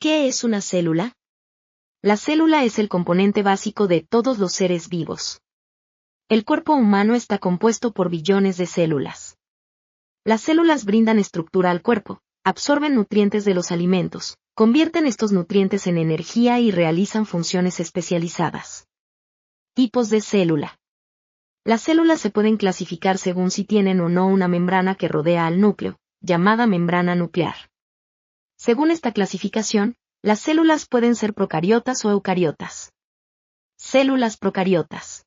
¿Qué es una célula? La célula es el componente básico de todos los seres vivos. El cuerpo humano está compuesto por billones de células. Las células brindan estructura al cuerpo, absorben nutrientes de los alimentos, convierten estos nutrientes en energía y realizan funciones especializadas. Tipos de célula. Las células se pueden clasificar según si tienen o no una membrana que rodea al núcleo, llamada membrana nuclear. Según esta clasificación, las células pueden ser procariotas o eucariotas. Células procariotas.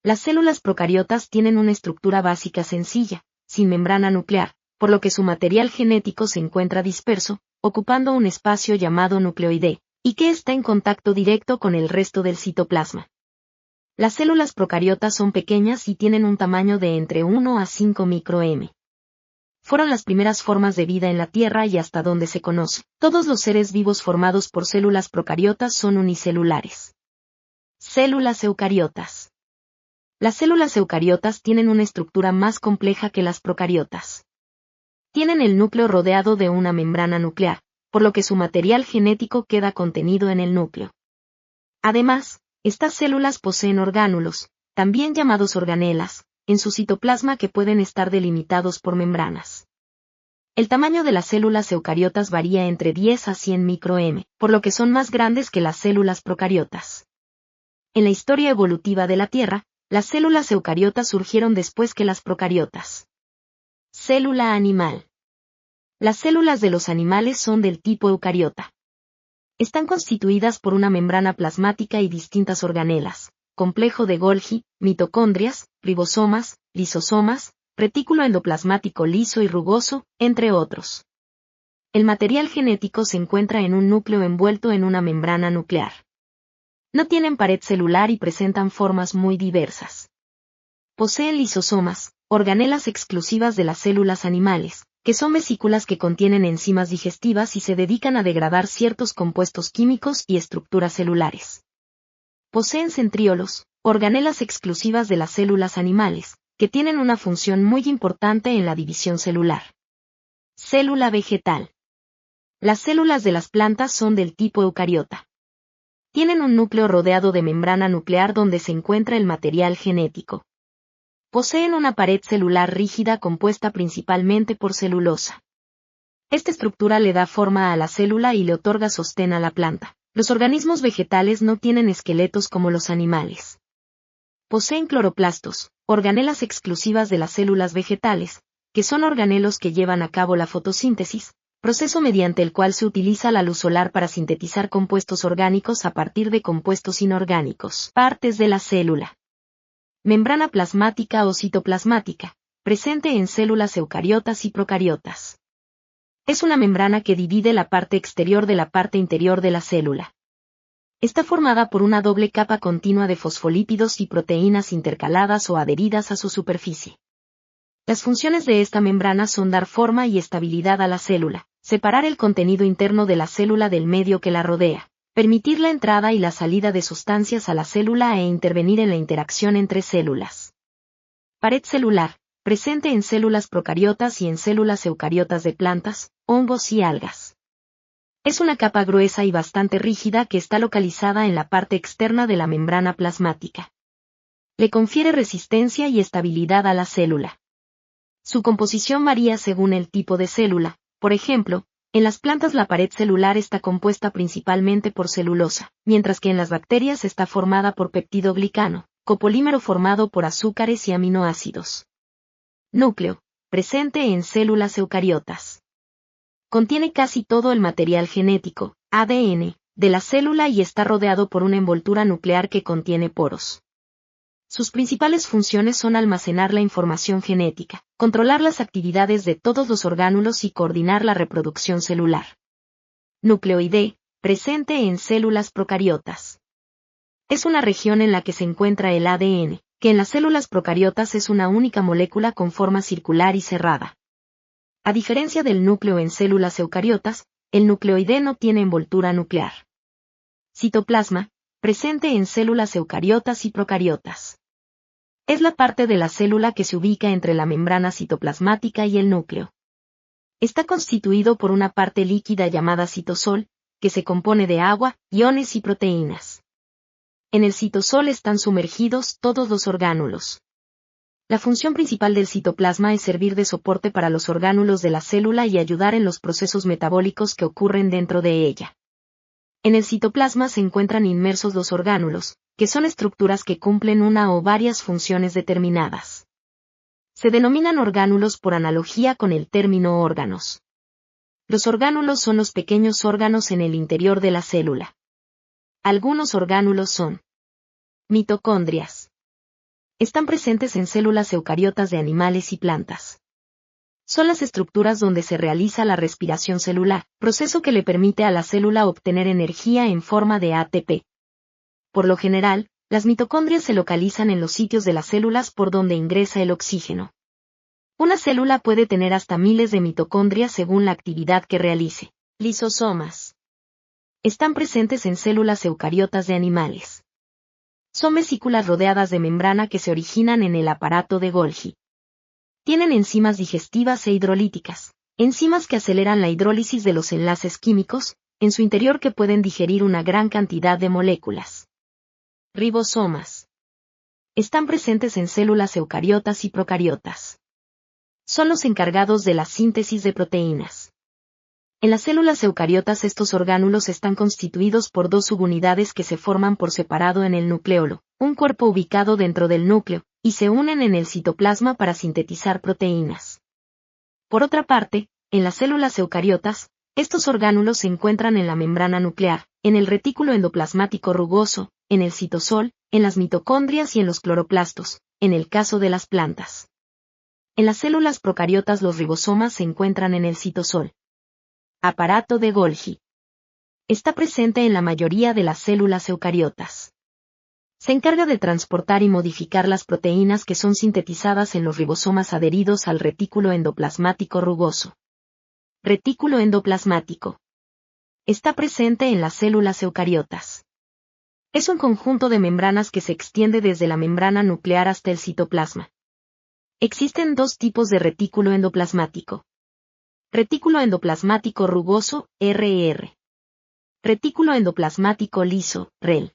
Las células procariotas tienen una estructura básica sencilla, sin membrana nuclear, por lo que su material genético se encuentra disperso, ocupando un espacio llamado nucleoide, y que está en contacto directo con el resto del citoplasma. Las células procariotas son pequeñas y tienen un tamaño de entre 1 a 5 microM. Fueron las primeras formas de vida en la Tierra y hasta donde se conoce. Todos los seres vivos formados por células procariotas son unicelulares. Células eucariotas. Las células eucariotas tienen una estructura más compleja que las procariotas. Tienen el núcleo rodeado de una membrana nuclear, por lo que su material genético queda contenido en el núcleo. Además, estas células poseen orgánulos, también llamados organelas, en su citoplasma que pueden estar delimitados por membranas. El tamaño de las células eucariotas varía entre 10 a 100 microM, por lo que son más grandes que las células procariotas. En la historia evolutiva de la Tierra, las células eucariotas surgieron después que las procariotas. Célula animal. Las células de los animales son del tipo eucariota. Están constituidas por una membrana plasmática y distintas organelas, complejo de Golgi, mitocondrias, ribosomas, lisosomas, retículo endoplasmático liso y rugoso, entre otros. El material genético se encuentra en un núcleo envuelto en una membrana nuclear. No tienen pared celular y presentan formas muy diversas. Poseen lisosomas, organelas exclusivas de las células animales, que son vesículas que contienen enzimas digestivas y se dedican a degradar ciertos compuestos químicos y estructuras celulares. Poseen centriolos, organelas exclusivas de las células animales, que tienen una función muy importante en la división celular. Célula vegetal. Las células de las plantas son del tipo eucariota. Tienen un núcleo rodeado de membrana nuclear donde se encuentra el material genético. Poseen una pared celular rígida compuesta principalmente por celulosa. Esta estructura le da forma a la célula y le otorga sostén a la planta. Los organismos vegetales no tienen esqueletos como los animales. Poseen cloroplastos, organelas exclusivas de las células vegetales, que son organelos que llevan a cabo la fotosíntesis, proceso mediante el cual se utiliza la luz solar para sintetizar compuestos orgánicos a partir de compuestos inorgánicos. Partes de la célula. Membrana plasmática o citoplasmática, presente en células eucariotas y procariotas. Es una membrana que divide la parte exterior de la parte interior de la célula. Está formada por una doble capa continua de fosfolípidos y proteínas intercaladas o adheridas a su superficie. Las funciones de esta membrana son dar forma y estabilidad a la célula, separar el contenido interno de la célula del medio que la rodea, permitir la entrada y la salida de sustancias a la célula e intervenir en la interacción entre células. Pared celular, presente en células procariotas y en células eucariotas de plantas, hongos y algas. Es una capa gruesa y bastante rígida que está localizada en la parte externa de la membrana plasmática. Le confiere resistencia y estabilidad a la célula. Su composición varía según el tipo de célula, por ejemplo, en las plantas la pared celular está compuesta principalmente por celulosa, mientras que en las bacterias está formada por peptidoglicano, copolímero formado por azúcares y aminoácidos. Núcleo, presente en células eucariotas. Contiene casi todo el material genético, ADN, de la célula y está rodeado por una envoltura nuclear que contiene poros. Sus principales funciones son almacenar la información genética, controlar las actividades de todos los orgánulos y coordinar la reproducción celular. Nucleoide, presente en células procariotas. Es una región en la que se encuentra el ADN, que en las células procariotas es una única molécula con forma circular y cerrada. A diferencia del núcleo en células eucariotas, el nucleoide no tiene envoltura nuclear. Citoplasma, presente en células eucariotas y procariotas. Es la parte de la célula que se ubica entre la membrana citoplasmática y el núcleo. Está constituido por una parte líquida llamada citosol, que se compone de agua, iones y proteínas. En el citosol están sumergidos todos los orgánulos. La función principal del citoplasma es servir de soporte para los orgánulos de la célula y ayudar en los procesos metabólicos que ocurren dentro de ella. En el citoplasma se encuentran inmersos los orgánulos, que son estructuras que cumplen una o varias funciones determinadas. Se denominan orgánulos por analogía con el término órganos. Los orgánulos son los pequeños órganos en el interior de la célula. Algunos orgánulos son mitocondrias. Están presentes en células eucariotas de animales y plantas. Son las estructuras donde se realiza la respiración celular, proceso que le permite a la célula obtener energía en forma de ATP. Por lo general, las mitocondrias se localizan en los sitios de las células por donde ingresa el oxígeno. Una célula puede tener hasta miles de mitocondrias según la actividad que realice. Lisosomas. Están presentes en células eucariotas de animales. Son vesículas rodeadas de membrana que se originan en el aparato de Golgi. Tienen enzimas digestivas e hidrolíticas, enzimas que aceleran la hidrólisis de los enlaces químicos, en su interior que pueden digerir una gran cantidad de moléculas. Ribosomas. Están presentes en células eucariotas y procariotas. Son los encargados de la síntesis de proteínas. En las células eucariotas estos orgánulos están constituidos por dos subunidades que se forman por separado en el nucleolo, un cuerpo ubicado dentro del núcleo, y se unen en el citoplasma para sintetizar proteínas. Por otra parte, en las células eucariotas, estos orgánulos se encuentran en la membrana nuclear, en el retículo endoplasmático rugoso, en el citosol, en las mitocondrias y en los cloroplastos, en el caso de las plantas. En las células procariotas los ribosomas se encuentran en el citosol. Aparato de Golgi. Está presente en la mayoría de las células eucariotas. Se encarga de transportar y modificar las proteínas que son sintetizadas en los ribosomas adheridos al retículo endoplasmático rugoso. Retículo endoplasmático. Está presente en las células eucariotas. Es un conjunto de membranas que se extiende desde la membrana nuclear hasta el citoplasma. Existen dos tipos de retículo endoplasmático. Retículo endoplasmático rugoso, RR. Retículo endoplasmático liso, REL.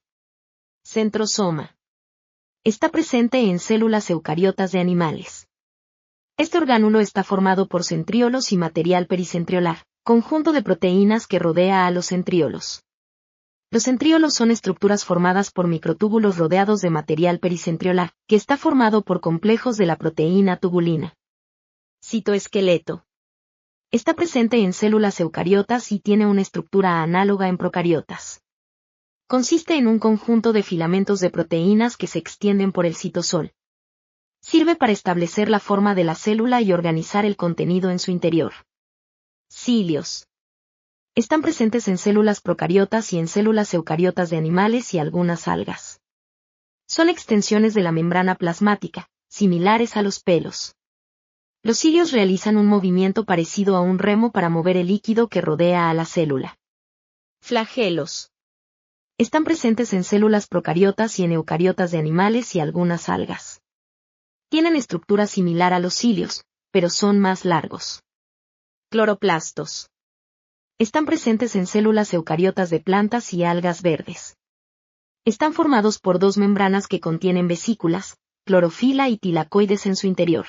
Centrosoma. Está presente en células eucariotas de animales. Este orgánulo está formado por centriolos y material pericentriolar, conjunto de proteínas que rodea a los centriolos. Los centriolos son estructuras formadas por microtúbulos rodeados de material pericentriolar, que está formado por complejos de la proteína tubulina. Citoesqueleto. Está presente en células eucariotas y tiene una estructura análoga en procariotas. Consiste en un conjunto de filamentos de proteínas que se extienden por el citosol. Sirve para establecer la forma de la célula y organizar el contenido en su interior. Cilios. Están presentes en células procariotas y en células eucariotas de animales y algunas algas. Son extensiones de la membrana plasmática, similares a los pelos. Los cilios realizan un movimiento parecido a un remo para mover el líquido que rodea a la célula. Flagelos. Están presentes en células procariotas y en eucariotas de animales y algunas algas. Tienen estructura similar a los cilios, pero son más largos. Cloroplastos. Están presentes en células eucariotas de plantas y algas verdes. Están formados por dos membranas que contienen vesículas, clorofila y tilacoides en su interior.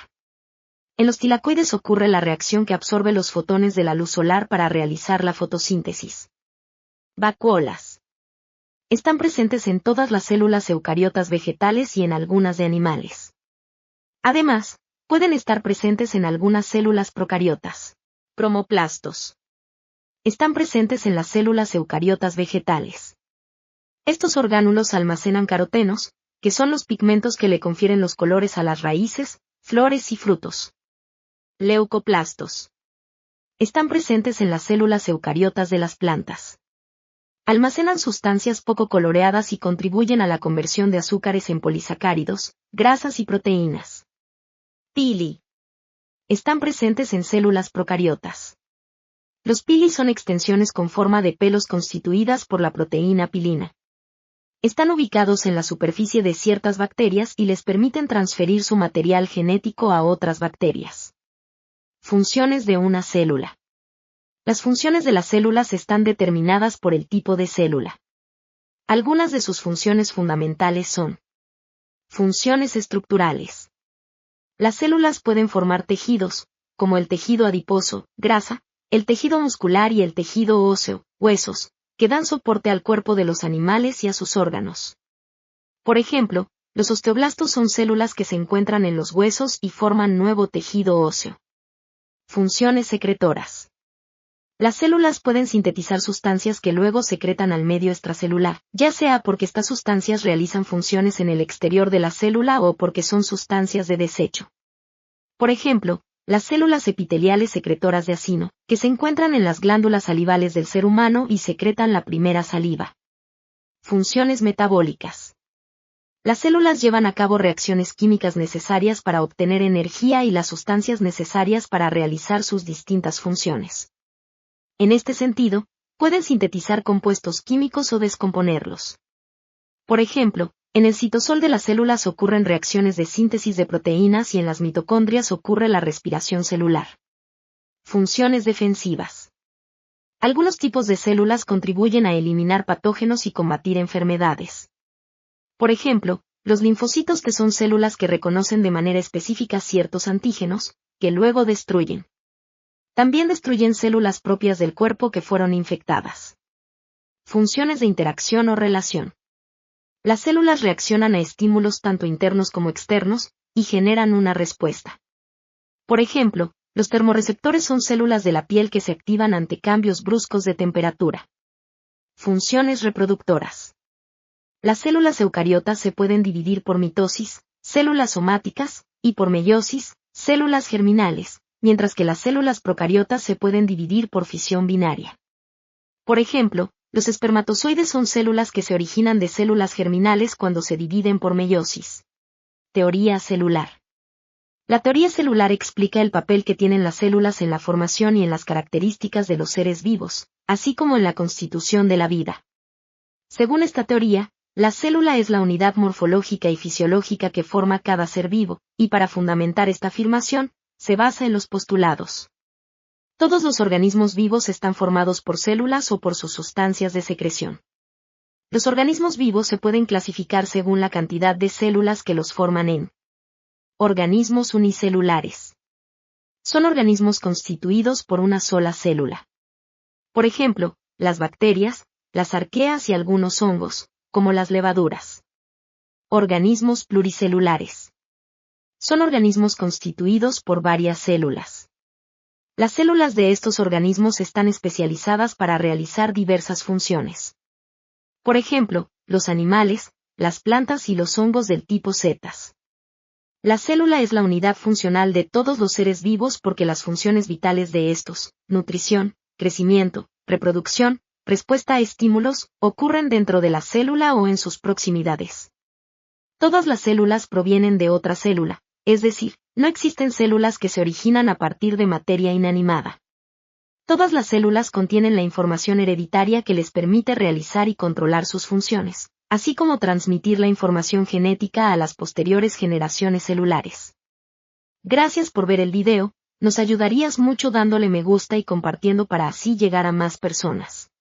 En los tilacoides ocurre la reacción que absorbe los fotones de la luz solar para realizar la fotosíntesis. Vacuolas. Están presentes en todas las células eucariotas vegetales y en algunas de animales. Además, pueden estar presentes en algunas células procariotas. Cromoplastos. Están presentes en las células eucariotas vegetales. Estos orgánulos almacenan carotenos, que son los pigmentos que le confieren los colores a las raíces, flores y frutos. Leucoplastos. Están presentes en las células eucariotas de las plantas. Almacenan sustancias poco coloreadas y contribuyen a la conversión de azúcares en polisacáridos, grasas y proteínas. Pili. Están presentes en células procariotas. Los pili son extensiones con forma de pelos constituidas por la proteína pilina. Están ubicados en la superficie de ciertas bacterias y les permiten transferir su material genético a otras bacterias. Funciones de una célula. Las funciones de las células están determinadas por el tipo de célula. Algunas de sus funciones fundamentales son: funciones estructurales. Las células pueden formar tejidos, como el tejido adiposo, grasa, el tejido muscular y el tejido óseo, huesos, que dan soporte al cuerpo de los animales y a sus órganos. Por ejemplo, los osteoblastos son células que se encuentran en los huesos y forman nuevo tejido óseo. Funciones secretoras. Las células pueden sintetizar sustancias que luego secretan al medio extracelular, ya sea porque estas sustancias realizan funciones en el exterior de la célula o porque son sustancias de desecho. Por ejemplo, las células epiteliales secretoras de acino, que se encuentran en las glándulas salivales del ser humano y secretan la primera saliva. Funciones metabólicas. Las células llevan a cabo reacciones químicas necesarias para obtener energía y las sustancias necesarias para realizar sus distintas funciones. En este sentido, pueden sintetizar compuestos químicos o descomponerlos. Por ejemplo, en el citosol de las células ocurren reacciones de síntesis de proteínas y en las mitocondrias ocurre la respiración celular. Funciones defensivas. Algunos tipos de células contribuyen a eliminar patógenos y combatir enfermedades. Por ejemplo, los linfocitos, que son células que reconocen de manera específica ciertos antígenos, que luego destruyen. También destruyen células propias del cuerpo que fueron infectadas. Funciones de interacción o relación. Las células reaccionan a estímulos tanto internos como externos, y generan una respuesta. Por ejemplo, los termorreceptores son células de la piel que se activan ante cambios bruscos de temperatura. Funciones reproductoras. Las células eucariotas se pueden dividir por mitosis, células somáticas, y por meiosis, células germinales, mientras que las células procariotas se pueden dividir por fisión binaria. Por ejemplo, los espermatozoides son células que se originan de células germinales cuando se dividen por meiosis. Teoría celular. La teoría celular explica el papel que tienen las células en la formación y en las características de los seres vivos, así como en la constitución de la vida. Según esta teoría, la célula es la unidad morfológica y fisiológica que forma cada ser vivo, y para fundamentar esta afirmación, se basa en los postulados. Todos los organismos vivos están formados por células o por sus sustancias de secreción. Los organismos vivos se pueden clasificar según la cantidad de células que los forman en: organismos unicelulares. Son organismos constituidos por una sola célula. Por ejemplo, las bacterias, las arqueas y algunos hongos, como las levaduras. Organismos pluricelulares. Son organismos constituidos por varias células. Las células de estos organismos están especializadas para realizar diversas funciones. Por ejemplo, los animales, las plantas y los hongos del tipo cetas. La célula es la unidad funcional de todos los seres vivos porque las funciones vitales de estos, nutrición, crecimiento, reproducción, respuesta a estímulos, ocurren dentro de la célula o en sus proximidades. Todas las células provienen de otra célula, es decir, no existen células que se originan a partir de materia inanimada. Todas las células contienen la información hereditaria que les permite realizar y controlar sus funciones, así como transmitir la información genética a las posteriores generaciones celulares. Gracias por ver el video, nos ayudarías mucho dándole me gusta y compartiendo para así llegar a más personas.